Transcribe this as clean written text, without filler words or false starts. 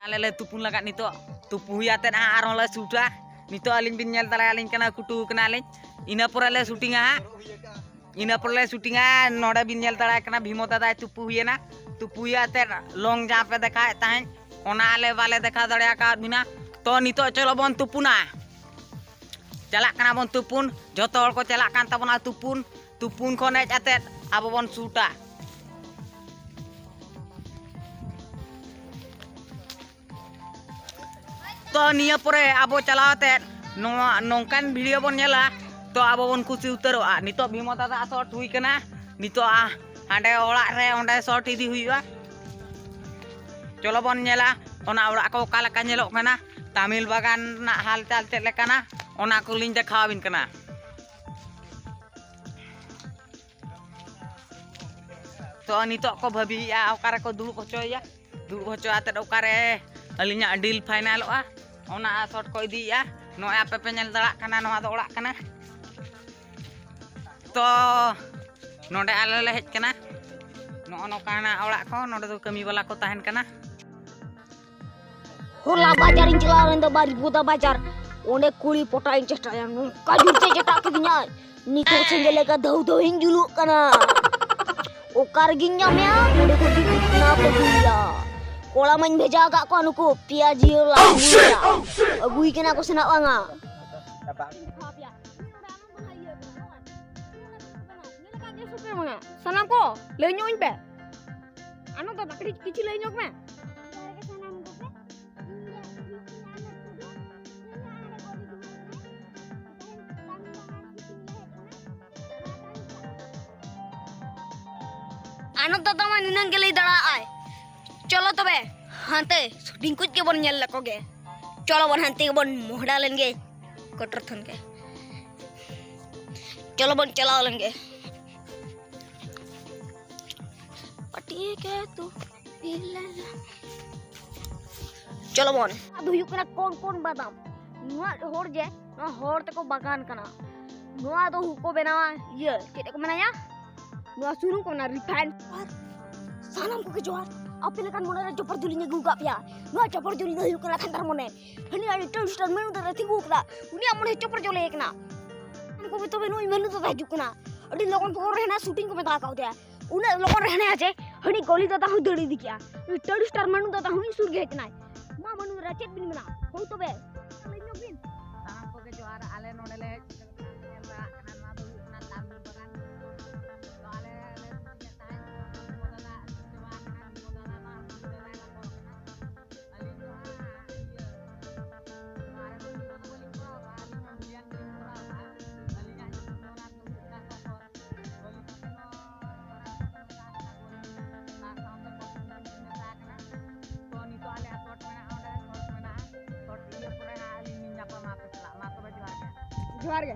Alele tupun lagat nito tupu yaten aron le sudah nito aling bin nyel tala aling kana kutu kena aling ina porale shooting noda bin nyel tala kana bhimota da tupu yaten long jape dekha tahen ona ale wale dekha darea ka bina to nito cholo bon tupuna jalak kana bon tupun joto hor ko jalak kan tabona tupun ko nej atet abo bon suta to niya pore abo chalawate nongkan video bon nyela to abo bon kusi uteroa nito bhimota da short hui kana nito hande orak re onde short idi huiwa cholo bon nyela ona orak ko kala ka nyelok kana Tamil bagan na hal chal chet lekana ona ko lin dekhawin kana to nito ko bhabi ya okare ko dulu hocho atet okare alinya deal final ona short ko idi ya no ape penyel dalak kana no ado orak kana to nonde alele hej kana no ono kana orak ko nonde tu kami bala ko tahen kana Hola bajarin cilaran da bari buta bajar one kuli potain cesta yang kajur cetak kidinya nito senggele ka dau hinjulu kana okar ginya mea onde ko dikna ko dia kola main beja agak ko anuku piaji la agui kena ko senak wanga sanam ko lenyok pe anu to bakri kici lenyok me anu to tama ninang gele dara ay चलो तबे हांते shooting कुछ के बन nyel लकोगे चलो बन हांते के बन मोहड़ा लेंगे कटर थन के चलो बन चला लेंगे पटिए के तू चलो बन अब हुयु कना कौन बादाम नुआ होर जे नुआ होर तको बागान कना नुआ तो हुको बेनावा ये चेते को मनाया नुआ सुनु को ना रिफाइन सालाम को के जोहार apa lekan mona jopar julinya guga pia no jopar juli no yuk na kantar mone hani ari toaster menu da tingu kla uni amone jopar jole ekna ko beto benu menu to haju kana adi lokon pokor rehna shooting ko meta ka dia una lokon rehna aje hani goli da hu dodi dikia toaster menu da hu sur ge ekna ma menu rachet bin mena ho to be lenyok bin tanam ko ke johar ale nodele nyelra kana ma do na tamil bagan to ale Juara